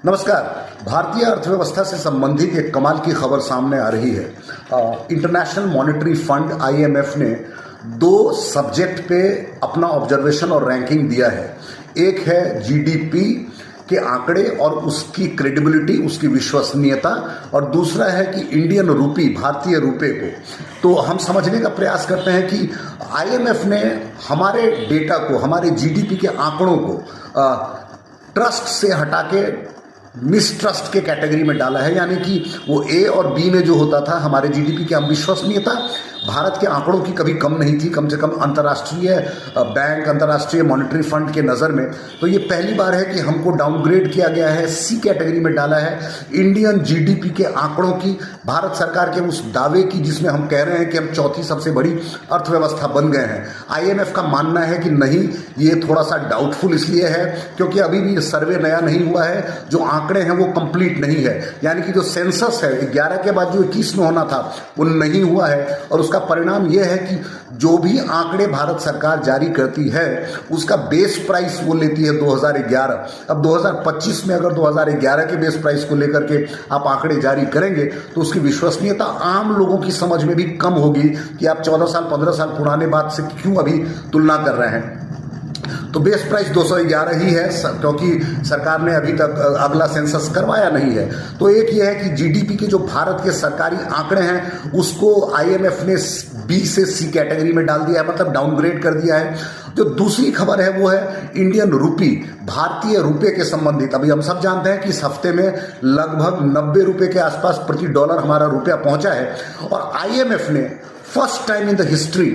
नमस्कार। भारतीय अर्थव्यवस्था से संबंधित एक कमाल की खबर सामने आ रही है। इंटरनेशनल मॉनेटरी फंड IMF ने दो सब्जेक्ट पे अपना ऑब्जर्वेशन और रैंकिंग दिया है। एक है GDP के आंकड़े और उसकी क्रेडिबिलिटी, उसकी विश्वसनीयता, और दूसरा है कि इंडियन रूपी, भारतीय रुपए को। तो हम समझने का प्रयास करते हैं कि IMF ने हमारे डेटा को, हमारे GDP के आंकड़ों को ट्रस्ट से हटा के मिसट्रस्ट के कैटेगरी में डाला है। यानी कि वो A और B में जो होता था हमारे GDP की अविश्वसनीयता, भारत के आंकड़ों की कभी कम नहीं थी, कम से कम अंतर्राष्ट्रीय बैंक, अंतर्राष्ट्रीय मॉनेटरी फंड के नज़र में। तो ये पहली बार है कि हमको डाउनग्रेड किया गया है, C कैटेगरी में डाला है इंडियन GDP के आंकड़ों की, भारत सरकार के उस दावे की जिसमें हम कह रहे हैं कि हम चौथी सबसे बड़ी अर्थव्यवस्था बन गए हैं। IMF का मानना है कि नहीं, ये थोड़ा सा डाउटफुल इसलिए है क्योंकि अभी भी सर्वे नया नहीं हुआ है, जो आंकड़े हैं वो कंप्लीट नहीं है। यानी कि जो सेंसस है 11 के बाद जो 21 में होना था वो नहीं हुआ है, और उसका परिणाम यह है कि जो भी आंकड़े भारत सरकार जारी करती है उसका बेस प्राइस वो लेती है 2011। अब 2025 में अगर 2011 के बेस प्राइस को लेकर के आप आंकड़े जारी करेंगे तो उसकी विश्वसनीयता आम लोगों की समझ में भी कम होगी कि आप 14 साल 15 साल पुराने बात से क्यों अभी तुलना कर रहे हैं। तो बेस प्राइस 211 ही है क्योंकि सरकार ने अभी तक अगला सेंसस करवाया नहीं है। तो एक ये है कि GDP के जो भारत के सरकारी आंकड़े हैं उसको IMF ने B से C कैटेगरी में डाल दिया है, मतलब डाउनग्रेड कर दिया है। जो दूसरी खबर है वो है इंडियन रूपी, भारतीय रुपए के संबंधित। अभी हम सब जानते हैं कि इस हफ्ते में लगभग 90 रुपए के आसपास प्रति डॉलर हमारा रुपया पहुंचा है, और IMF ने first time in the history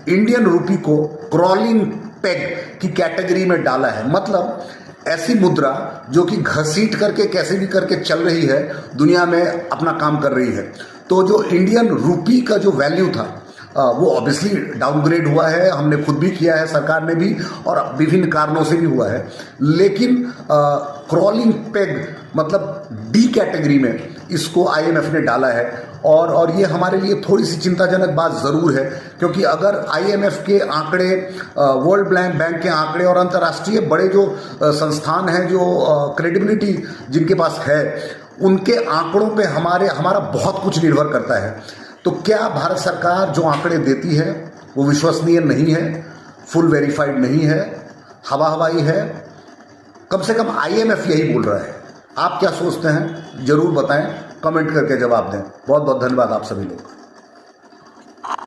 Indian rupee को क्रॉलिंग पेग की कैटेगरी में डाला है। मतलब ऐसी मुद्रा जो कि घसीट करके कैसे भी करके चल रही है, दुनिया में अपना काम कर रही है। तो जो इंडियन रूपी का जो वैल्यू था वो ऑब्वियसली डाउनग्रेड हुआ है, हमने खुद भी किया है, सरकार ने भी, और विभिन्न कारणों से भी हुआ है। लेकिन क्रॉलिंग पेग मतलब D कैटेगरी में इसको IMF ने डाला है, और ये हमारे लिए थोड़ी सी चिंताजनक बात ज़रूर है, क्योंकि अगर IMF के आंकड़े, वर्ल्ड बैंक के आंकड़े और अंतर्राष्ट्रीय बड़े जो संस्थान हैं, जो क्रेडिबिलिटी जिनके पास है, उनके आंकड़ों पे हमारा बहुत कुछ निर्भर करता है। तो क्या भारत सरकार जो आंकड़े देती है वो विश्वसनीय नहीं है, फुल वेरीफाइड नहीं है, हवाई है? कम से कम IMF यही बोल रहा है। आप क्या सोचते हैं, जरूर बताएं, कमेंट करके जवाब दें। बहुत बहुत धन्यवाद आप सभी लोग।